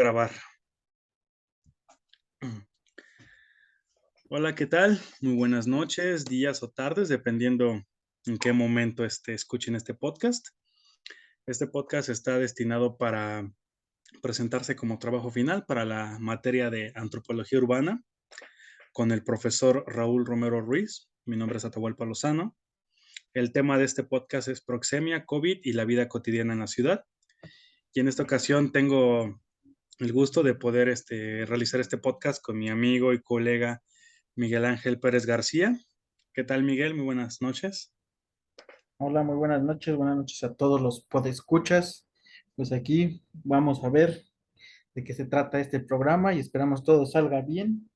Grabar. Hola, ¿qué tal? Muy buenas noches, días o tardes, dependiendo en qué momento escuchen este podcast. Este podcast está destinado para presentarse como trabajo final para la materia de antropología urbana con el profesor Raúl Romero Ruiz. Mi nombre es Atahualpa Lozano. El tema de este podcast es proxemia, COVID y la vida cotidiana en la ciudad. Y en esta ocasión tengo el gusto de poder realizar este podcast con mi amigo y colega Miguel Ángel Pérez García. ¿Qué tal, Miguel? Muy buenas noches. Hola, muy buenas noches a todos los podescuchas. Pues aquí vamos a ver de qué se trata este programa y esperamos todo salga bien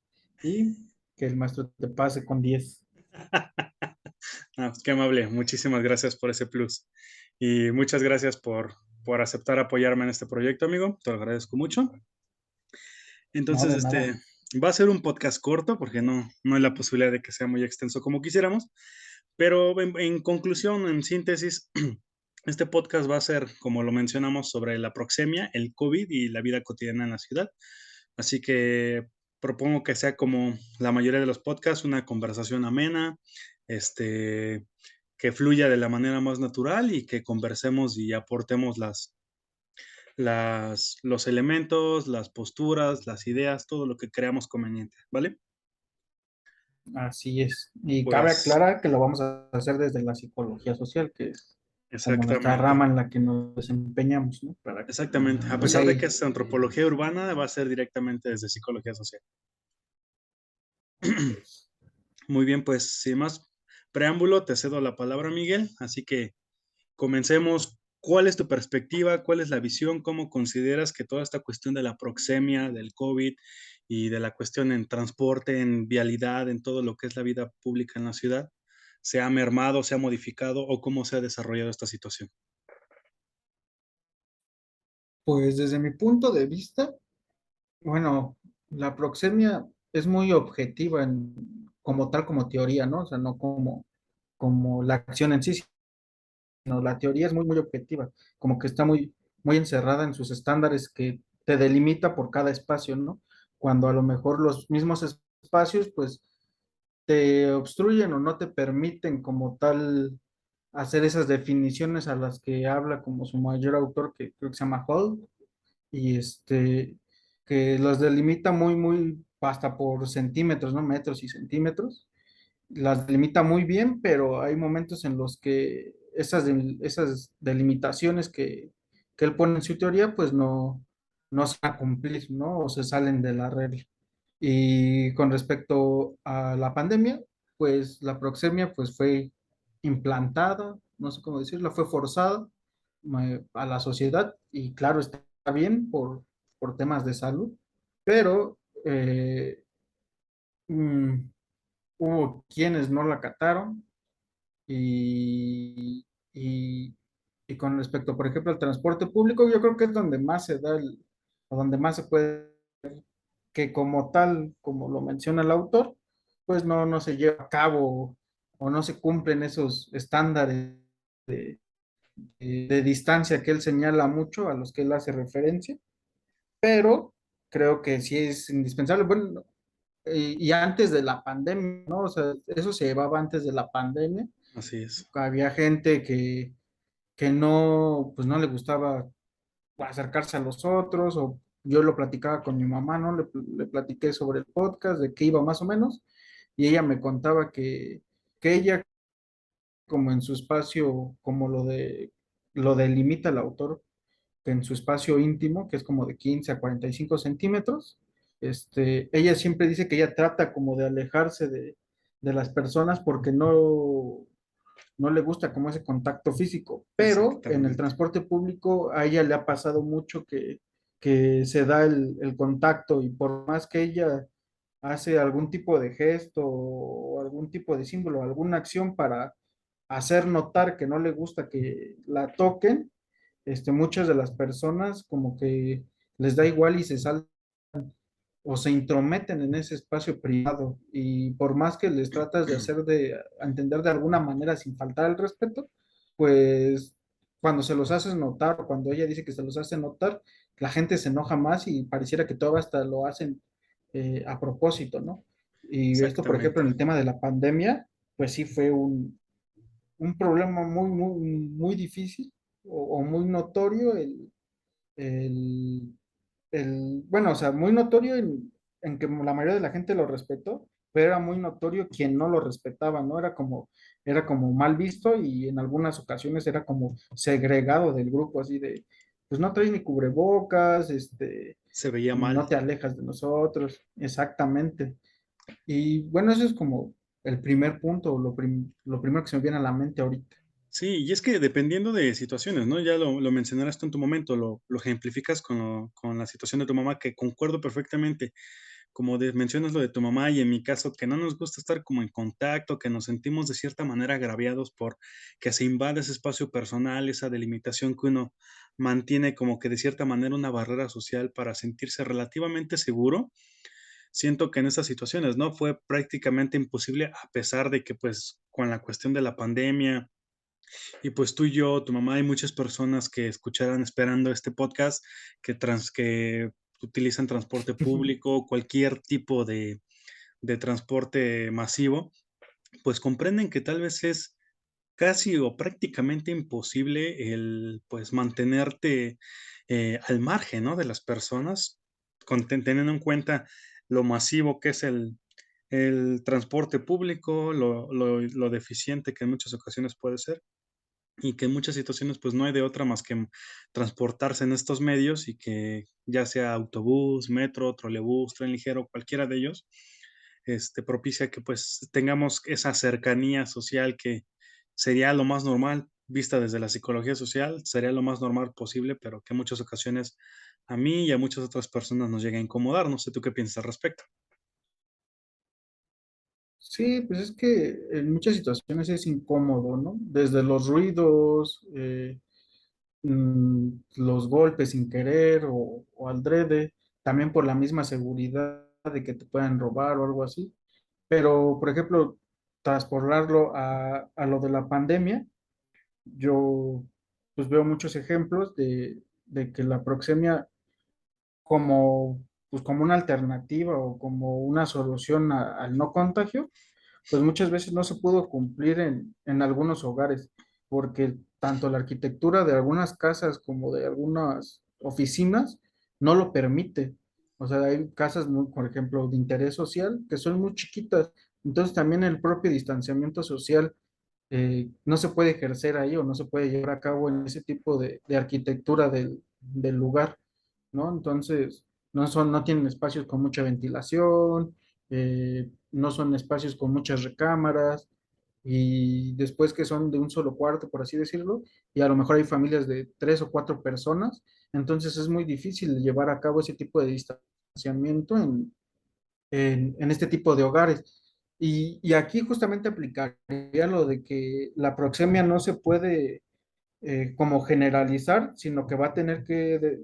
y que el maestro te pase con 10. Ah, qué amable. Muchísimas gracias por ese plus. Y muchas gracias por aceptar apoyarme en este proyecto, amigo. Te lo agradezco mucho. No, Entonces, de nada. va a ser un podcast corto porque no hay la posibilidad de que sea muy extenso como quisiéramos. Pero en conclusión, en síntesis, este podcast va a ser, como lo mencionamos, sobre la proxemia, el COVID y la vida cotidiana en la ciudad. Así que propongo que sea como la mayoría de los podcasts, una conversación amena, que fluya de la manera más natural y que conversemos y aportemos los elementos, las posturas, las ideas, todo lo que creamos conveniente, ¿vale? Así es. Y cabe Pues aclarar que lo vamos a hacer desde la psicología social, que es como nuestra exactamente. rama en la que nos desempeñamos, ¿no? Para que, Exactamente. A pues pesar de que ahí, es antropología urbana, va a ser directamente desde psicología social. así es. Muy bien, pues sin más preámbulo, te cedo la palabra, Miguel. Así que comencemos. ¿Cuál es tu perspectiva? ¿Cuál es la visión? ¿Cómo consideras que toda esta cuestión de la proxemia, del COVID y de la cuestión en transporte, en vialidad, en todo lo que es la vida pública en la ciudad, se ha mermado, se ha modificado o cómo se ha desarrollado esta situación? Pues desde mi punto de vista, bueno, la proxemia es muy objetiva como tal, como teoría, ¿no? O sea, no como la acción en sí, sino la teoría es muy, muy objetiva, como que está muy, muy encerrada en sus estándares que te delimita por cada espacio, ¿no? Cuando a lo mejor los mismos espacios, pues, te obstruyen o no te permiten como tal hacer esas definiciones a las que habla como su mayor autor, que creo que se llama Hall, y que los delimita muy, muy, hasta por centímetros, ¿no? Metros y centímetros. Las delimita muy bien, pero hay momentos en los que esas delimitaciones que él pone en su teoría, pues no se van a cumplir, ¿no? O se salen de la regla. Y con respecto a la pandemia, pues la proxemia pues fue implantada, no sé cómo decirlo, fue forzada a la sociedad y claro, está bien por temas de salud, pero mm, hubo quienes no la acataron y, y, y con respecto, por ejemplo, al transporte público, yo creo que es donde más se da o donde más se puede, que como tal, como lo menciona el autor, pues no se lleva a cabo o no se cumplen esos estándares de distancia que él señala mucho, a los que él hace referencia, pero creo que sí es indispensable. Bueno, y antes de la pandemia, ¿no? O sea, eso se llevaba antes de la pandemia. Así es. Había gente que no, pues no le gustaba acercarse a los otros, o yo lo platicaba con mi mamá, ¿no? Le platiqué sobre el podcast, de qué iba más o menos, y ella me contaba que ella, como en su espacio, como lo delimita el autor, que en su espacio íntimo, que es como de 15 a 45 centímetros, ella siempre dice que ella trata como de alejarse de las personas porque no le gusta como ese contacto físico, pero en el Exactamente. transporte público a ella le ha pasado mucho que se da el contacto y por más que ella hace algún tipo de gesto o algún tipo de símbolo, alguna acción para hacer notar que no le gusta que la toquen, muchas de las personas como que les da igual y se salen o se intrometen en ese espacio privado y por más que les tratas de hacer de entender de alguna manera sin faltar el respeto, pues cuando se los haces notar o cuando ella dice que se los hace notar, la gente se enoja más y pareciera que todo hasta lo hacen a propósito, ¿no? Y esto, por ejemplo, Exactamente. en el tema de la pandemia, pues sí fue un problema muy difícil o muy notorio el, bueno, o sea, muy notorio en que la mayoría de la gente lo respetó, pero era muy notorio quien no lo respetaba, ¿no? Era como mal visto y en algunas ocasiones era como segregado del grupo, así de, pues no traes ni cubrebocas, Se veía no mal. te alejas de nosotros, exactamente. Y bueno, eso es como el primer punto, lo primero que se me viene a la mente ahorita. Sí, y es que dependiendo de situaciones, ¿no? Ya lo mencionaste tú en tu momento, lo ejemplificas con la situación de tu mamá, que concuerdo perfectamente. Como mencionas lo de tu mamá y en mi caso, que no nos gusta estar como en contacto, que nos sentimos de cierta manera agraviados por que se invade ese espacio personal, esa delimitación que uno mantiene como que de cierta manera una barrera social para sentirse relativamente seguro. Siento que en esas situaciones, ¿no? Fue prácticamente imposible, a pesar de que, pues, con la cuestión de la pandemia y pues tú y yo, tu mamá y muchas personas que escucharan esperando este podcast, que utilizan transporte público, cualquier tipo de transporte masivo, pues comprenden que tal vez es casi o prácticamente imposible el, pues, mantenerte, al margen, ¿no?, de las personas, teniendo en cuenta lo masivo que es el transporte público, lo deficiente que en muchas ocasiones puede ser. Y que en muchas situaciones, pues, no hay de otra más que transportarse en estos medios y que ya sea autobús, metro, trolebús, tren ligero, cualquiera de ellos, propicia que, pues, tengamos esa cercanía social que sería lo más normal, vista desde la psicología social, sería lo más normal posible, pero que en muchas ocasiones a mí y a muchas otras personas nos llega a incomodar. No sé tú qué piensas al respecto. Sí, pues es que en muchas situaciones es incómodo, ¿no? Desde los ruidos, los golpes sin querer o aldrede, también por la misma seguridad de que te puedan robar o algo así. Pero, por ejemplo, transportarlo a lo de la pandemia, yo pues veo muchos ejemplos de que la proxemia como, pues, como una alternativa o como una solución al no contagio, pues muchas veces no se pudo cumplir en algunos hogares, porque tanto la arquitectura de algunas casas como de algunas oficinas no lo permite. O sea, hay casas, muy, por ejemplo, de interés social que son muy chiquitas. Entonces también el propio distanciamiento social no se puede ejercer ahí o no se puede llevar a cabo en ese tipo de arquitectura del lugar, ¿no? Entonces, no tienen espacios con mucha ventilación, no son espacios con muchas recámaras, y después que son de un solo cuarto, por así decirlo, y a lo mejor hay familias de 3 o 4 personas, entonces es muy difícil llevar a cabo ese tipo de distanciamiento en este tipo de hogares. Y aquí justamente aplicaría lo de que la proxemia no se puede como generalizar, sino que va a tener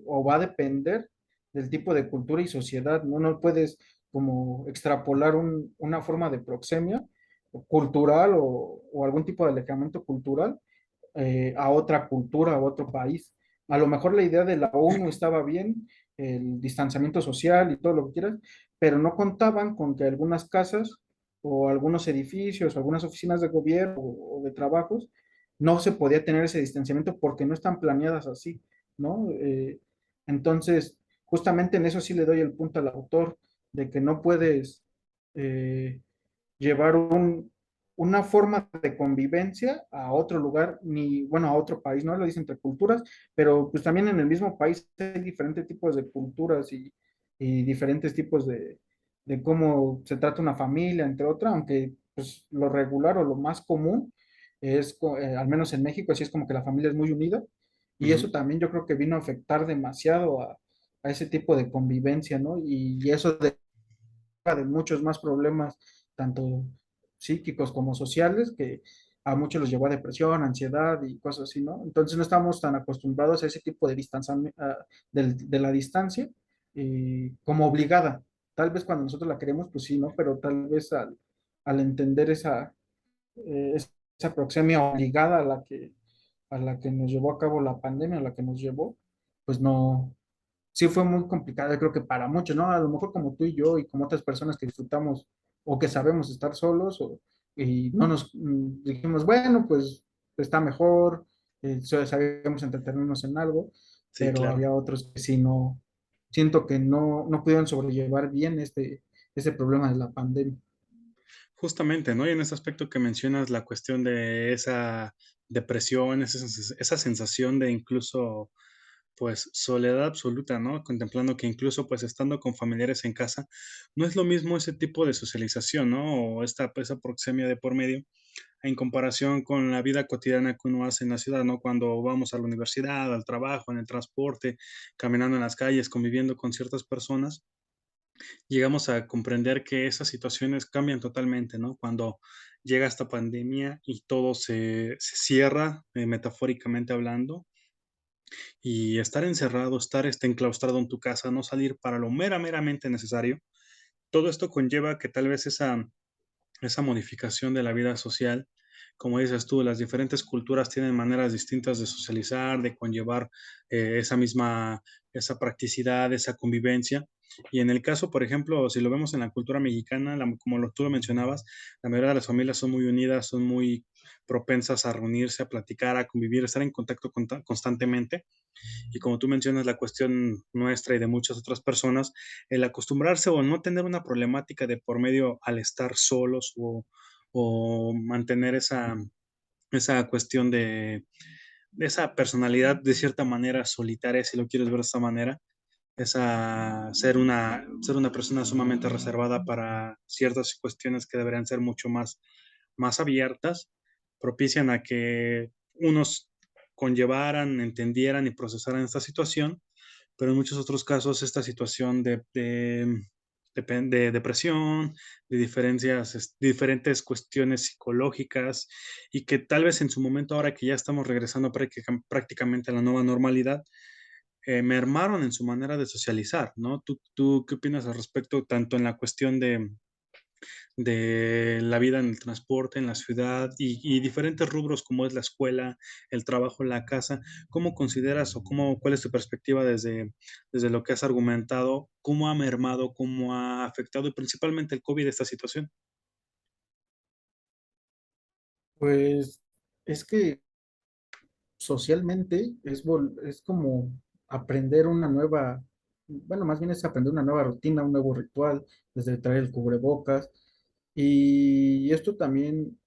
o va a depender del tipo de cultura y sociedad, ¿no? No puedes como extrapolar una forma de proxemia cultural o algún tipo de alejamiento cultural a otra cultura, a otro país. A lo mejor la idea de la ONU estaba bien, el distanciamiento social y todo lo que quieras, pero no contaban con que algunas casas o algunos edificios o algunas oficinas de gobierno o de trabajos no se podía tener ese distanciamiento porque no están planeadas así, ¿no? Entonces, justamente en eso sí le doy el punto al autor, de que no puedes eh, llevar una forma de convivencia a otro lugar, ni, bueno, a otro país, ¿no? Lo dice entre culturas, pero pues también en el mismo país hay diferentes tipos de culturas y diferentes tipos de cómo se trata una familia, entre otras, aunque pues lo regular o lo más común es, al menos en México, así es como que la familia es muy unida, y Ujú. eso también yo creo que vino a afectar demasiado a ese tipo de convivencia, ¿no? Y eso de muchos más problemas, tanto psíquicos como sociales, que a muchos los llevó a depresión, ansiedad y cosas así, ¿no? Entonces no estamos tan acostumbrados a ese tipo de de la distancia como obligada. Tal vez cuando nosotros la queremos, pues sí, ¿no? Pero tal vez al entender esa proxemia obligada a la que nos llevó a cabo la pandemia, a la que nos llevó, pues no. sí fue muy complicado, creo que para muchos, ¿no? A lo mejor como tú y yo y como otras personas que disfrutamos o que sabemos estar solos y no nos dijimos, bueno, pues está mejor, sabíamos entretenernos en algo, Sí, pero claro. había otros que sí no, siento que no pudieron sobrellevar bien este problema de la pandemia. Justamente, ¿no? Y en ese aspecto que mencionas, la cuestión de esa depresión, esa sensación de incluso, pues, soledad absoluta, ¿no? Contemplando que incluso, pues, estando con familiares en casa, no es lo mismo ese tipo de socialización, ¿no? O esa proxemia de por medio, en comparación con la vida cotidiana que uno hace en la ciudad, ¿no? Cuando vamos a la universidad, al trabajo, en el transporte, caminando en las calles, conviviendo con ciertas personas, llegamos a comprender que esas situaciones cambian totalmente, ¿no? Cuando llega esta pandemia y todo se cierra, metafóricamente hablando, y estar encerrado, estar enclaustrado en tu casa, no salir para lo meramente necesario, todo esto conlleva que tal vez esa modificación de la vida social, como dices tú, las diferentes culturas tienen maneras distintas de socializar, de conllevar esa misma, esa practicidad, esa convivencia. Y en el caso, por ejemplo, si lo vemos en la cultura mexicana, como tú lo mencionabas, la mayoría de las familias son muy unidas, son muy propensas a reunirse, a platicar, a convivir, a estar en contacto constantemente. Y como tú mencionas, la cuestión nuestra y de muchas otras personas, el acostumbrarse o no tener una problemática de por medio al estar solos o mantener esa cuestión de esa personalidad de cierta manera solitaria, si lo quieres ver de esta manera, ser una persona sumamente reservada para ciertas cuestiones que deberían ser mucho más abiertas, propician a que unos conllevaran, entendieran y procesaran esta situación, pero en muchos otros casos esta situación de depresión, de diferentes cuestiones psicológicas y que tal vez en su momento, ahora que ya estamos regresando prácticamente a la nueva normalidad, mermaron en su manera de socializar, ¿no? ¿Tú qué opinas al respecto, tanto en la cuestión de la vida en el transporte, en la ciudad y diferentes rubros como es la escuela, el trabajo, la casa? ¿Cómo consideras o cuál es tu perspectiva desde lo que has argumentado? ¿Cómo ha mermado, cómo ha afectado y principalmente el COVID esta situación? Pues es que socialmente es como aprender una nueva, bueno, más bien es aprender una nueva rutina, un nuevo ritual, desde traer el cubrebocas. Y esto también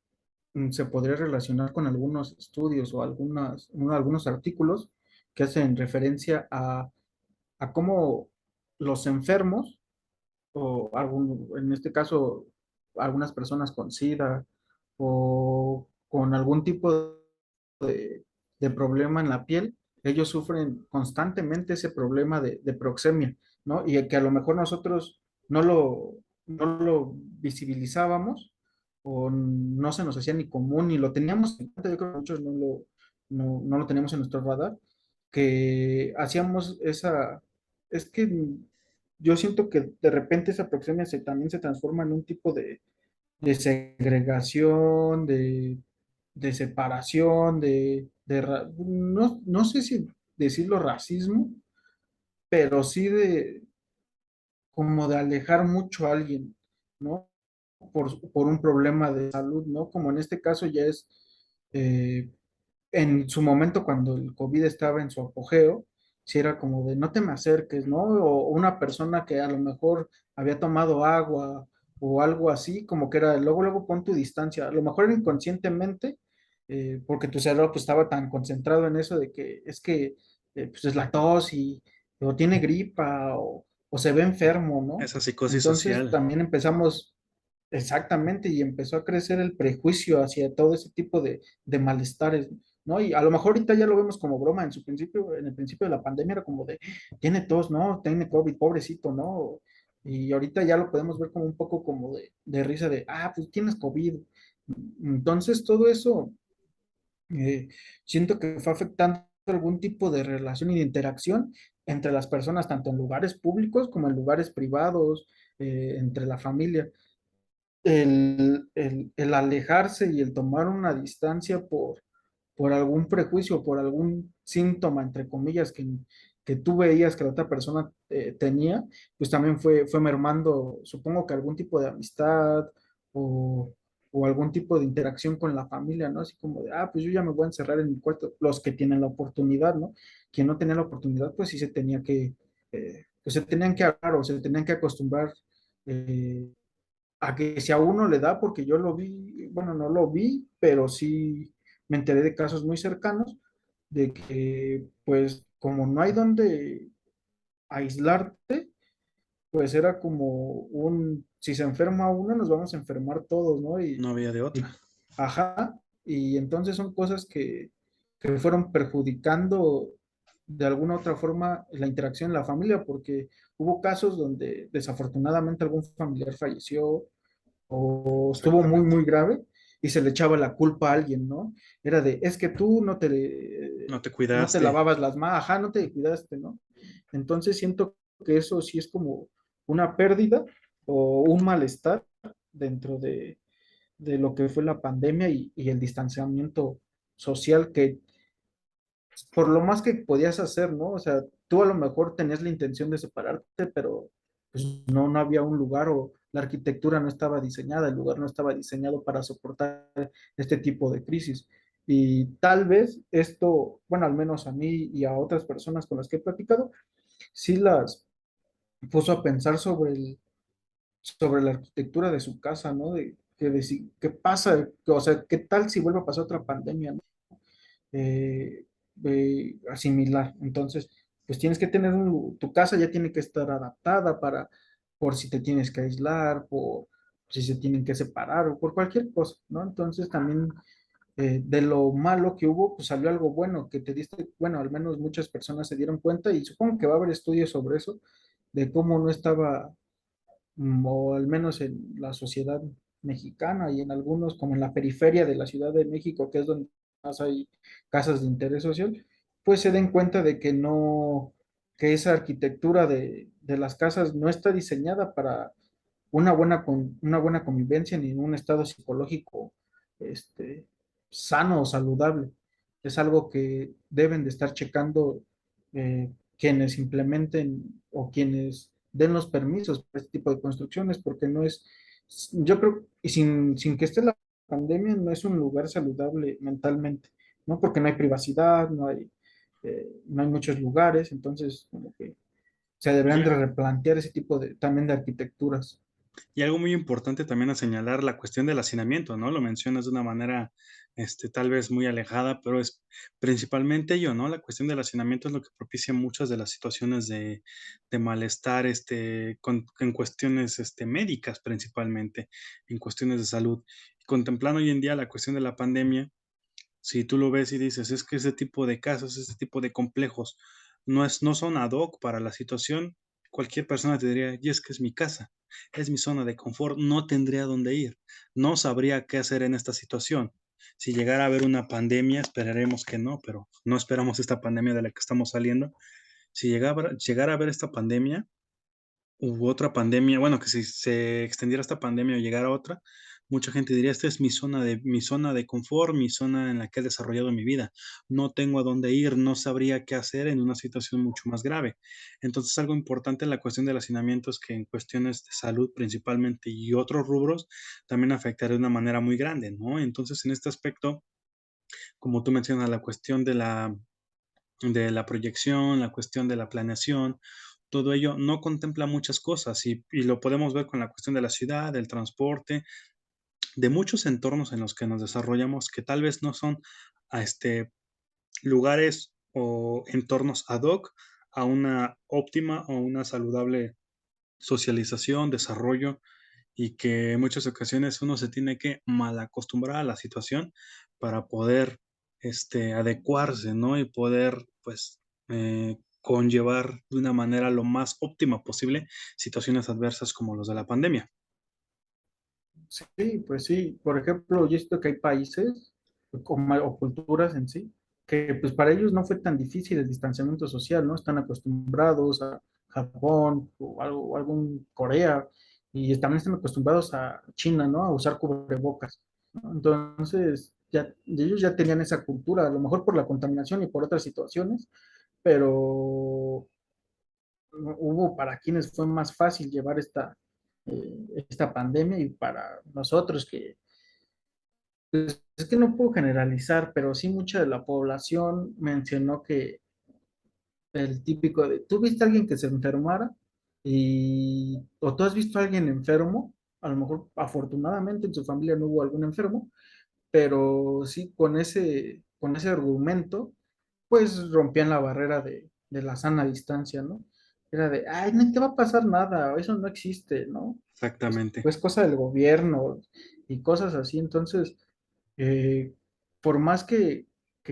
se podría relacionar con algunos estudios o algunos artículos que hacen referencia a cómo los enfermos, en este caso, algunas personas con SIDA o con algún tipo de problema en la piel, ellos sufren constantemente ese problema de proxemia, ¿no? Y que a lo mejor nosotros no lo visibilizábamos o no se nos hacía ni común, ni lo teníamos en cuenta, yo creo que muchos no lo teníamos en nuestro radar, que hacíamos es que yo siento que de repente esa proxemia también se transforma en un tipo de segregación, de separación, no sé si decirlo racismo, pero sí como de alejar mucho a alguien, ¿no? Por un problema de salud, ¿no? Como en este caso ya es, eh, en su momento cuando el COVID estaba en su apogeo, si era como de no te me acerques, ¿no? O una persona que a lo mejor había tomado agua o algo así, como que era, luego pon tu distancia, a lo mejor era inconscientemente, porque tu cerebro pues estaba tan concentrado en eso de que es que pues es la tos o tiene gripa o se ve enfermo, ¿no? Esa psicosis Entonces social, también empezamos. Exactamente, y empezó a crecer el prejuicio hacia todo ese tipo de malestares, ¿no? Y a lo mejor ahorita ya lo vemos como broma, en el principio de la pandemia era como de, tiene tos, ¿no? Tiene COVID, pobrecito, ¿no? Y ahorita ya lo podemos ver como un poco como de risa de, pues tienes COVID. Entonces todo eso eh, siento que fue afectando algún tipo de relación y de interacción entre las personas, tanto en lugares públicos como en lugares privados, entre la familia el alejarse y el tomar una distancia por algún prejuicio, por algún síntoma, entre comillas, que tú veías que la otra persona tenía, pues también fue mermando, supongo que algún tipo de amistad o, o algún tipo de interacción con la familia, ¿no? Así como de, pues yo ya me voy a encerrar en mi cuarto, los que tienen la oportunidad, ¿no? Quien no tenía la oportunidad, pues sí se tenía pues se tenían que hablar o se tenían que acostumbrar eh, a que si a uno le da, porque yo lo vi, bueno, no lo vi, pero sí me enteré de casos muy cercanos de que, pues, como no hay donde aislarte, pues era como si se enferma uno, nos vamos a enfermar todos, ¿no? No había de otra. Y ajá, y entonces son cosas que fueron perjudicando de alguna otra forma la interacción en la familia, porque hubo casos donde desafortunadamente algún familiar falleció o estuvo muy, Exactamente. muy grave y se le echaba la culpa a alguien, ¿no? Era de, es que tú No te no te cuidaste. lavabas las manos, ajá, no te cuidaste, ¿no? Entonces siento que eso sí es como una pérdida o un malestar dentro de lo que fue la pandemia y el distanciamiento social que por lo más que podías hacer, ¿no? O sea, tú a lo mejor tenías la intención de separarte, pero pues no había un lugar o la arquitectura no estaba diseñada, el lugar no estaba diseñado para soportar este tipo de crisis. Y tal vez esto, bueno, al menos a mí y a otras personas con las que he platicado, sí las puso a pensar sobre la arquitectura de su casa, ¿no? ¿Qué pasa? O sea, ¿qué tal si vuelve a pasar otra pandemia, ¿no? Asimilar. Entonces, pues tienes que tener tu casa ya tiene que estar adaptada por si te tienes que aislar, por si se tienen que separar o por cualquier cosa, ¿no? Entonces también de lo malo que hubo, pues salió algo bueno, que te diste, bueno, al menos muchas personas se dieron cuenta y supongo que va a haber estudios sobre eso, de cómo no estaba o al menos en la sociedad mexicana y en algunos, como en la periferia de la Ciudad de México, que es donde más hay casas de interés social, pues se den cuenta de que no, que esa arquitectura de las casas no está diseñada para una buena convivencia ni un estado psicológico este, sano o saludable. Es algo que deben de estar checando quienes implementen o quienes den los permisos para este tipo de construcciones, porque no es, yo creo, y sin que esté la pandemia, no es un lugar saludable mentalmente, ¿no? Porque no hay privacidad, no hay muchos lugares, entonces como que se deberían Y de replantear ese tipo también de arquitecturas. Y algo muy importante también a señalar, la cuestión del hacinamiento, ¿no? Lo mencionas de una manera, tal vez muy alejada, pero es principalmente ello, ¿no? La cuestión del hacinamiento es lo que propicia muchas de las situaciones de malestar, en cuestiones, médicas principalmente, en cuestiones de salud. Contemplando hoy en día la cuestión de la pandemia, si tú lo ves y dices: "Es que ese tipo de casas, ese tipo de complejos no son ad hoc para la situación", cualquier persona te diría: "Y es que es mi casa, es mi zona de confort, no tendría dónde ir, no sabría qué hacer en esta situación". Si llegara a haber una pandemia, esperaremos que no, pero no esperamos esta pandemia de la que estamos saliendo. Si llegara a haber esta pandemia, hubo otra pandemia, bueno, que si se extendiera esta pandemia o llegara otra, mucha gente diría: "Esta es mi zona de confort, mi zona en la que he desarrollado mi vida. No tengo a dónde ir, no sabría qué hacer en una situación mucho más grave". Entonces, algo importante en la cuestión del hacinamiento es que en cuestiones de salud, principalmente, y otros rubros, también afectaría de una manera muy grande, ¿no? Entonces, en este aspecto, como tú mencionas, la cuestión de la proyección, la cuestión de la planeación, todo ello no contempla muchas cosas y lo podemos ver con la cuestión de la ciudad, del transporte, de muchos entornos en los que nos desarrollamos que tal vez no son a lugares o entornos ad hoc a una óptima o una saludable socialización, desarrollo y que en muchas ocasiones uno se tiene que malacostumbrar a la situación para poder, adecuarse, ¿no? Y poder, pues, conllevar de una manera lo más óptima posible situaciones adversas como los de la pandemia. Sí, pues sí. Por ejemplo, yo he visto que hay países o culturas en sí que pues para ellos no fue tan difícil el distanciamiento social, ¿no? Están acostumbrados a Japón o algo, algún Corea y también están acostumbrados a China, ¿no? A usar cubrebocas, ¿no? Entonces, ellos ya tenían esa cultura, a lo mejor por la contaminación y por otras situaciones, pero hubo para quienes fue más fácil llevar esta pandemia y para nosotros que, pues, es que no puedo generalizar, pero sí mucha de la población mencionó que el típico de, ¿tú viste a alguien que se enfermara? O tú has visto a alguien enfermo, a lo mejor afortunadamente en su familia no hubo algún enfermo, pero sí con ese argumento, pues rompían la barrera de la sana distancia, ¿no? Era de, ay, no te va a pasar nada, eso no existe, ¿no? Exactamente. Pues cosa del gobierno y cosas así. Entonces, eh, por más que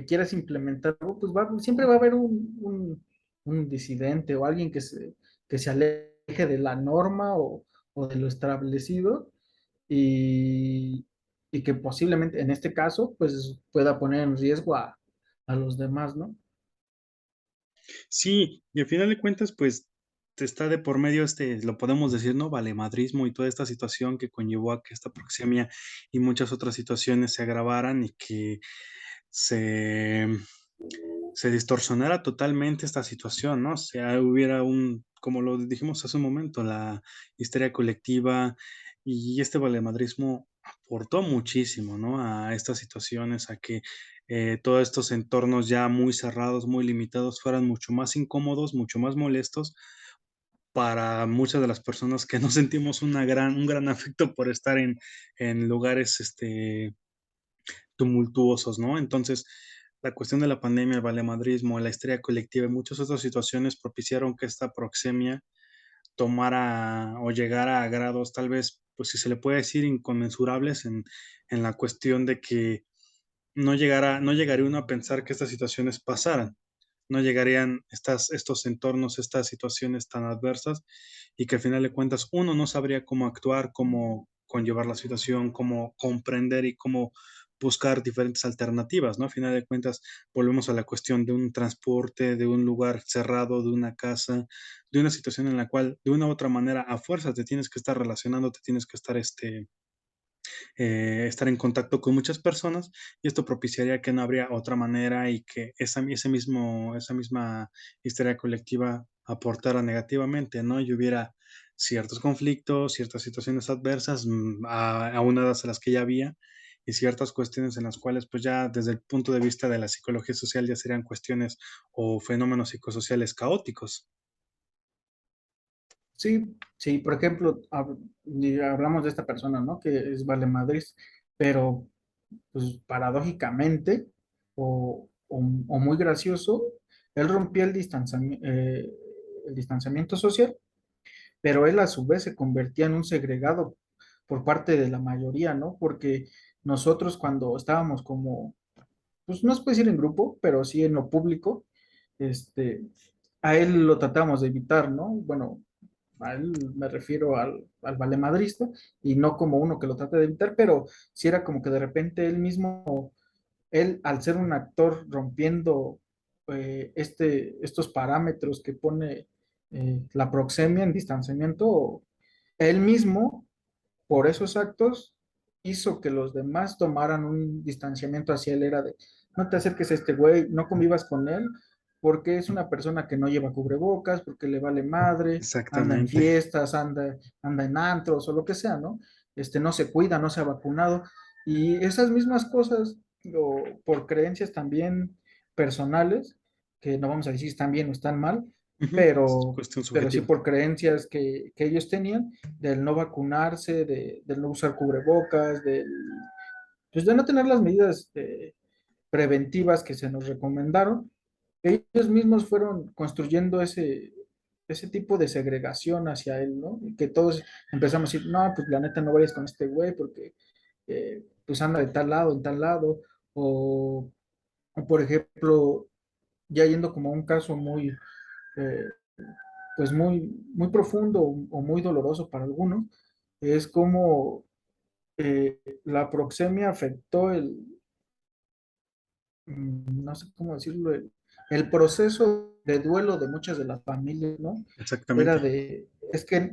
quieras implementarlo, pues siempre va a haber un disidente o alguien que se aleje de la norma o de lo establecido y, y que posiblemente en este caso, pues pueda poner en riesgo a los demás, ¿no? Sí, y al final de cuentas, pues, te está de por medio, lo podemos decir, ¿no? Valemadrismo y toda esta situación que conllevó a que esta proxemia y muchas otras situaciones se agravaran y que se se distorsionara totalmente esta situación, ¿no? O sea, hubiera como lo dijimos hace un momento, la histeria colectiva y este valemadrismo aportó muchísimo, ¿no? A estas situaciones, a que todos estos entornos ya muy cerrados, muy limitados, fueran mucho más incómodos, mucho más molestos para muchas de las personas que no sentimos un gran afecto por estar en lugares, tumultuosos, ¿no? Entonces, la cuestión de la pandemia, el valemadrismo, la histeria colectiva y muchas otras situaciones propiciaron que esta proxemia tomara o llegara a grados tal vez, pues si se le puede decir, inconmensurables en la cuestión de que no llegaría uno a pensar que estas situaciones pasaran, no llegarían estos entornos, estas situaciones tan adversas y que al final de cuentas uno no sabría cómo actuar, cómo conllevar la situación, cómo comprender y cómo buscar diferentes alternativas, ¿no? A final de cuentas volvemos a la cuestión de un transporte, de un lugar cerrado, de una casa, de una situación en la cual de una u otra manera a fuerzas te tienes que estar relacionando, te tienes que estar estar en contacto con muchas personas y esto propiciaría que no habría otra manera y que esa misma histeria colectiva aportara negativamente, ¿no? Y hubiera ciertos conflictos, ciertas situaciones adversas, aunadas a las que ya había y ciertas cuestiones en las cuales, pues ya desde el punto de vista de la psicología social ya serían cuestiones o fenómenos psicosociales caóticos. Sí, sí, por ejemplo, y hablamos de esta persona, ¿no? Que es Valemadrid, pero pues paradójicamente o muy gracioso, él rompía el distanciamiento social, pero él a su vez se convertía en un segregado por parte de la mayoría, ¿no? Porque nosotros cuando estábamos como, pues no se puede decir en grupo, pero sí en lo público, este, a él lo tratamos de evitar, ¿no? Bueno, a él me refiero al valemadrista y no como uno que lo trata de evitar, pero sí era como que de repente él mismo, él al ser un actor rompiendo estos parámetros que pone la proxemia en distanciamiento, él mismo por esos actos hizo que los demás tomaran un distanciamiento hacia él, era de, no te acerques a este güey, no convivas con él, porque es una persona que no lleva cubrebocas, porque le vale madre, anda en Exactamente. fiestas, anda en antros o lo que sea, ¿no? No se cuida, no se ha vacunado, y esas mismas cosas, o por creencias también personales, que no vamos a decir si están bien o están mal, Ujú, es pero, cuestión pero sí subjetiva. por creencias que ellos tenían, del no vacunarse, del no usar cubrebocas, pues de no tener las medidas preventivas que se nos recomendaron, ellos mismos fueron construyendo ese tipo de segregación hacia él, ¿no? Y que todos empezamos a decir, no, pues la neta no vayas con este güey porque pues anda de tal lado, en tal lado, o por ejemplo, ya yendo como a un caso eh, pues muy profundo o muy doloroso para algunos, es como la proxemia afectó no sé cómo decirlo, el proceso de duelo de muchas de las familias, ¿no? Era Exactamente. de,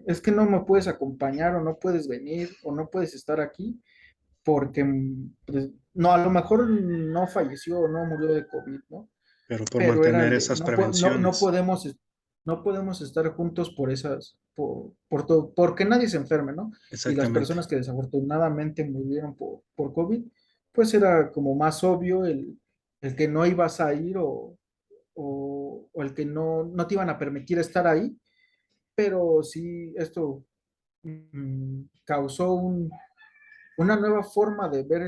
es que no me puedes acompañar o no puedes venir o no puedes estar aquí porque, pues, no, a lo mejor no falleció o no murió de COVID, ¿no? pero por pero era mantener el de, esas no prevenciones. podemos, no podemos estar juntos por esas, por todo, porque nadie se enferme, ¿no? Y las Exactamente, personas que desafortunadamente murieron por COVID, pues era como más obvio el que no ibas a ir o el que no te iban a permitir estar ahí, pero sí, esto causó una nueva forma de ver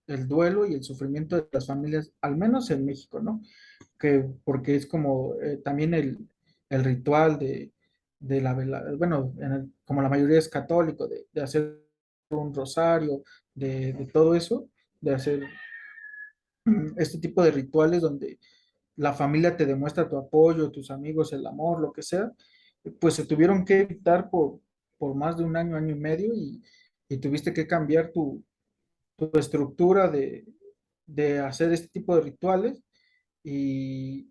el duelo y el sufrimiento de las familias, al menos en México, ¿no? Porque es como también el ritual de la vela, bueno, como la mayoría es católico, de hacer un rosario, de todo eso, de hacer este tipo de rituales donde la familia te demuestra tu apoyo, tus amigos, el amor, lo que sea, pues se tuvieron que evitar por más de un año, año y medio, y tuviste que cambiar tu estructura de hacer este tipo de rituales y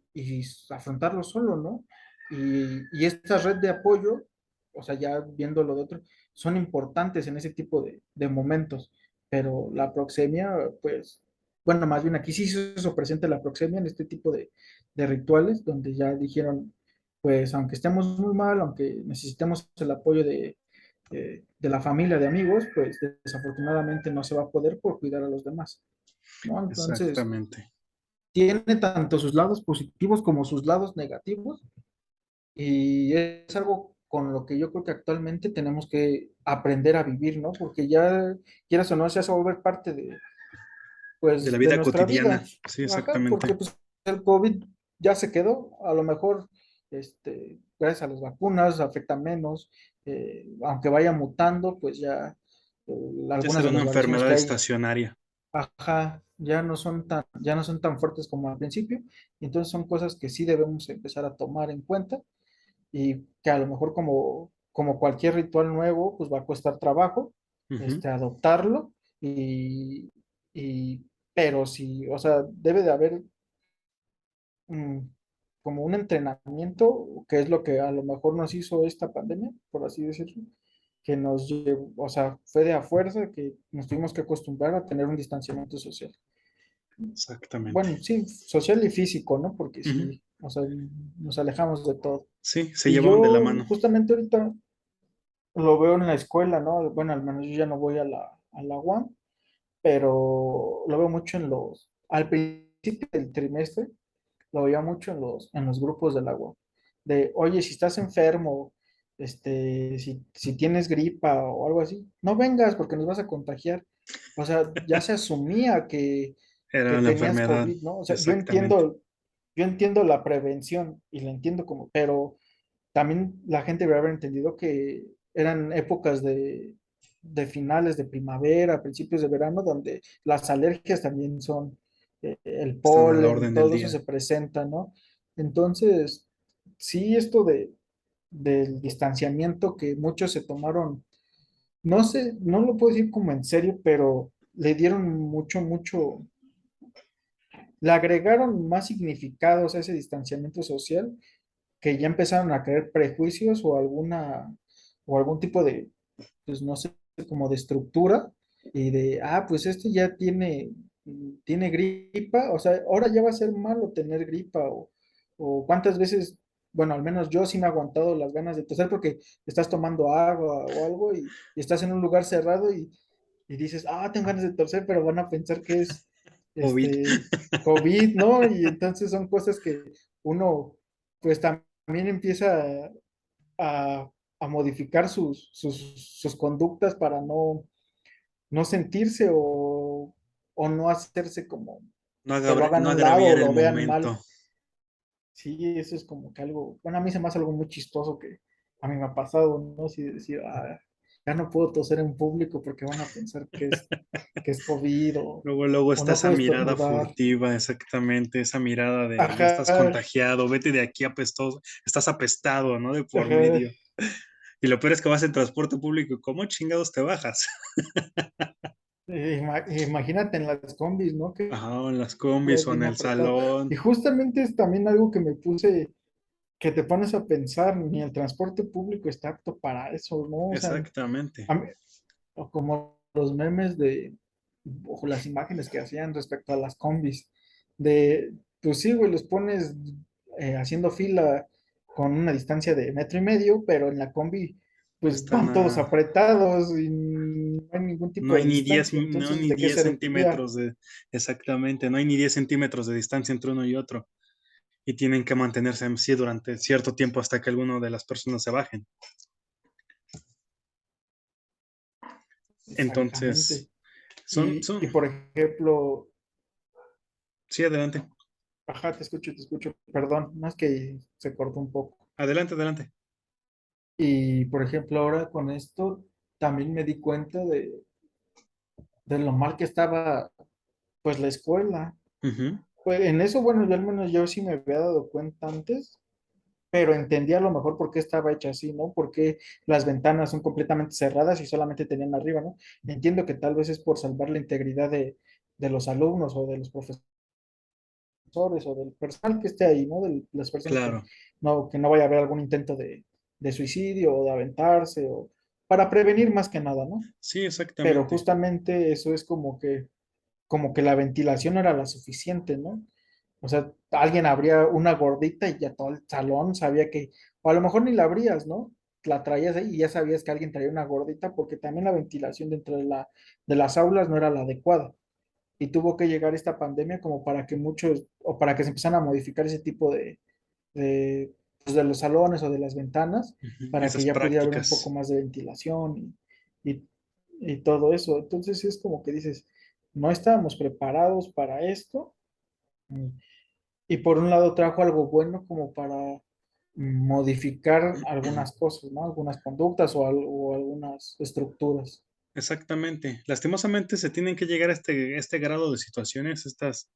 afrontarlo solo, ¿no? Y esta red de apoyo, o sea, ya viéndolo de otro, son importantes en ese tipo de momentos, pero la proxemia, pues, bueno, más bien aquí sí se hizo presente la proxemia en este tipo de rituales, donde ya dijeron, pues, aunque estemos muy mal, aunque necesitemos el apoyo de la familia, de amigos, pues desafortunadamente no se va a poder por cuidar a los demás, ¿no? Entonces, exactamente, tiene tanto sus lados positivos como sus lados negativos y es algo con lo que yo creo que actualmente tenemos que aprender a vivir, ¿no? Porque ya, quieras o no, ya se va a volver parte de la pues, de vida nuestra cotidiana, vida. sí, Ajá, exactamente, porque pues el COVID ya se quedó, a lo mejor, gracias a las vacunas afecta menos, aunque vaya mutando, pues ya ya algunas será de una las variaciones enfermedad que hay. estacionaria, Ajá, ya no son tan fuertes como al principio, y entonces son cosas que sí debemos empezar a tomar en cuenta y que a lo mejor como cualquier ritual nuevo, pues va a costar trabajo, ujú, adoptarlo y, y- pero sí, o sea, debe de haber mm, como un entrenamiento, que es lo que a lo mejor nos hizo esta pandemia, por así decirlo, que nos llevó, o sea, fue de a fuerza que nos tuvimos que acostumbrar a tener un distanciamiento social. exactamente, Bueno, sí, social y físico, ¿no? Porque ujú, sí, o sea, nos alejamos de todo. sí, se Y llevaban de la yo mano, justamente ahorita lo veo en la escuela, ¿no? Bueno, al menos yo ya no voy a la UAM, pero lo veo mucho al principio del trimestre, lo veía mucho en los grupos del agua. De, oye, si estás enfermo, si tienes gripa o algo así, no vengas porque nos vas a contagiar. O sea, ya se asumía que era la tenías enfermedad, COVID, ¿no? O sea, exactamente, yo entiendo la prevención y la entiendo como, pero también la gente debe haber entendido que eran épocas de finales de primavera, principios de verano, donde las alergias también son, el están a la polen y orden del todo eso día, se presenta, ¿no? Entonces, sí, esto del distanciamiento que muchos se tomaron, no sé, no lo puedo decir como en serio, pero le dieron le agregaron más significados a ese distanciamiento social que ya empezaron a creer prejuicios o algún tipo de, pues no sé, como de estructura y pues este ya tiene gripa, o sea, ahora ya va a ser malo tener gripa o cuántas veces, bueno, al menos yo sí me he aguantado las ganas de toser porque estás tomando agua o algo y estás en un lugar cerrado y dices, tengo ganas de toser, pero van a pensar que es COVID, este COVID, ¿no? Y entonces son cosas que uno pues también empieza a modificar sus conductas para no sentirse o no hacerse como que lo hagan no a un lado o agraviar el lo vean mal. momento, Sí, eso es como que algo, bueno, a mí se me hace algo muy chistoso que a mí me ha pasado, ¿no? Si decir, ya no puedo toser en público porque van a pensar que es COVID luego o está no esa puedo mirada estornudar. furtiva, exactamente, esa mirada de ya estás Ajá, contagiado, vete de aquí apestoso, estás apestado, ¿no? De por ajá. medio. Y lo peor es que vas en transporte público, ¿cómo chingados te bajas? Imagínate en las combis, ¿no? Que Ajá, o en las combis vas o en bien el apretado. Y salón, justamente es también algo que me puse, que te pones a pensar, ni el transporte público está apto para eso, ¿no? O sea, exactamente. a mí- o como los memes o las imágenes que hacían respecto a las combis, pues sí, güey, los pones haciendo fila con una distancia de metro y medio, pero en la combi, pues Están van todos a, apretados y no hay ningún no tipo hay de ni 10 distancia. no Entonces, ni ¿de qué 10 serviría? centímetros exactamente, no hay ni 10 centímetros de distancia entre uno y otro. Y tienen que mantenerse así durante cierto tiempo hasta que alguno de las personas se bajen. Entonces, Exactamente. son, son, Y por ejemplo, sí, adelante, ajá, te escucho, perdón, más que se cortó un poco. adelante, adelante. Y por ejemplo, ahora con esto también me di cuenta de lo mal que estaba pues la escuela. Ujú, Pues en eso, bueno, yo al menos yo sí me había dado cuenta antes, pero entendía a lo mejor por qué estaba hecha así, ¿no? Porque las ventanas son completamente cerradas y solamente tenían arriba, ¿no? Entiendo que tal vez es por salvar la integridad de los alumnos o de los profesores o del personal que esté ahí, ¿no? De las personas claro, que no vaya a haber algún intento de suicidio o de aventarse o para prevenir más que nada, ¿no? sí, Pero exactamente. justamente eso es como que la ventilación no era la suficiente, ¿no? O sea, alguien abría una gordita y ya todo el salón sabía que, o a lo mejor ni la abrías, ¿no? La traías ahí y ya sabías que alguien traía una gordita porque también la ventilación dentro de las aulas no era la adecuada. Y tuvo que llegar esta pandemia como para que muchos, o para que se empezaran a modificar ese tipo pues de los salones o de las ventanas, Ujú, para que esas ya pudiera haber un poco prácticas. más de ventilación y, y todo eso. Entonces es como que dices, no estábamos preparados para esto. Y por un lado trajo algo bueno como para modificar algunas cosas, ¿no? Algunas conductas o algunas estructuras. Exactamente. Lastimosamente se tienen que llegar a este grado de situaciones, estas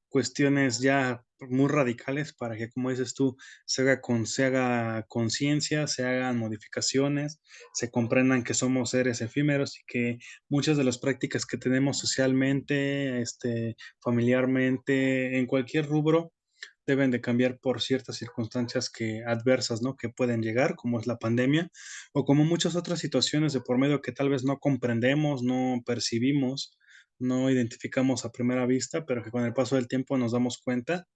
cuestiones ya muy radicales para que, como dices tú, se haga conciencia, se hagan modificaciones, se comprendan que somos seres efímeros y que muchas de las prácticas que tenemos socialmente, familiarmente, en cualquier rubro, deben de cambiar por ciertas circunstancias adversas, ¿no? Que pueden llegar, como es la pandemia, o como muchas otras situaciones de por medio que tal vez no comprendemos, no percibimos, no identificamos a primera vista, pero que con el paso del tiempo nos damos cuenta,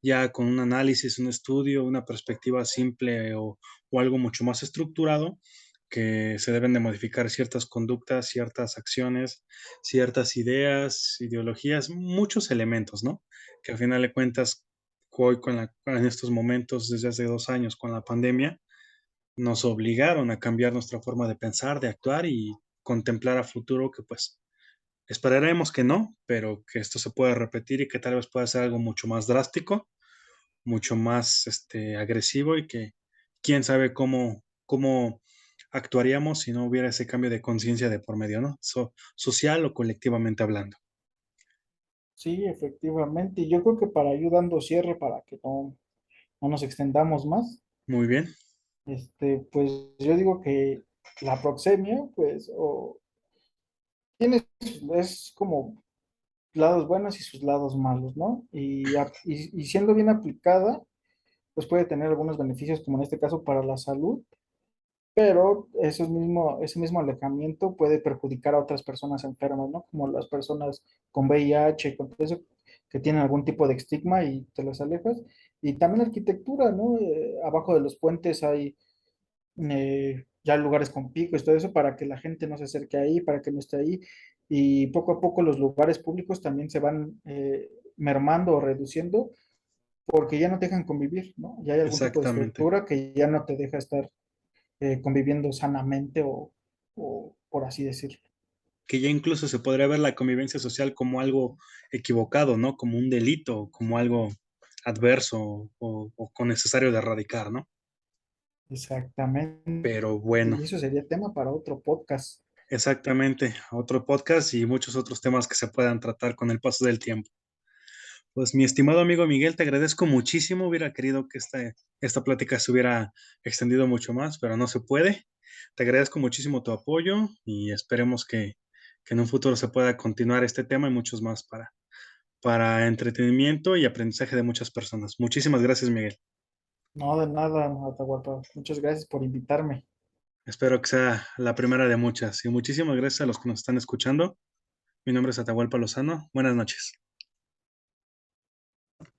ya con un análisis, un estudio, una perspectiva simple o algo mucho más estructurado, que se deben de modificar ciertas conductas, ciertas acciones, ciertas ideas, ideologías, muchos elementos, ¿no? Que al final de cuentas hoy en estos momentos, desde hace 2 años con la pandemia, nos obligaron a cambiar nuestra forma de pensar, de actuar y contemplar a futuro que pues esperaremos que no, pero que esto se pueda repetir y que tal vez pueda ser algo mucho más drástico, mucho más agresivo y que quién sabe cómo actuaríamos si no hubiera ese cambio de conciencia de por medio, ¿no? Social o colectivamente hablando. Sí, efectivamente. Y yo creo que para ir dando cierre, para que no nos extendamos más, Muy bien, pues yo digo que la proxemia, pues, tiene, es como lados buenos y sus lados malos, ¿no? Y siendo bien aplicada, pues puede tener algunos beneficios, como en este caso para la salud, pero ese mismo alejamiento puede perjudicar a otras personas enfermas, ¿no? Como las personas con VIH, con todo eso, que tienen algún tipo de estigma y te los alejas. Y también la arquitectura, ¿no? Abajo de los puentes hay ya lugares con picos y todo eso para que la gente no se acerque ahí, para que no esté ahí. Y poco a poco los lugares públicos también se van mermando o reduciendo porque ya no te dejan convivir, ¿no? Ya hay algún tipo de exactamente. estructura que ya no te deja estar conviviendo sanamente o por así decirlo. Que ya incluso se podría ver la convivencia social como algo equivocado, ¿no? Como un delito, como algo adverso o con necesario de erradicar, ¿no? Exactamente. Pero bueno, Y eso sería tema para otro podcast. exactamente, otro podcast y muchos otros temas que se puedan tratar con el paso del tiempo. Pues mi estimado amigo Miguel, te agradezco muchísimo. Hubiera querido que esta plática se hubiera extendido mucho más, pero no se puede. Te agradezco muchísimo tu apoyo y esperemos que en un futuro se pueda continuar este tema y muchos más para entretenimiento y aprendizaje de muchas personas. Muchísimas gracias, Miguel. No, de nada, Atahualpa. Muchas gracias por invitarme. Espero que sea la primera de muchas. Y muchísimas gracias a los que nos están escuchando. Mi nombre es Atahualpa Lozano. Buenas noches.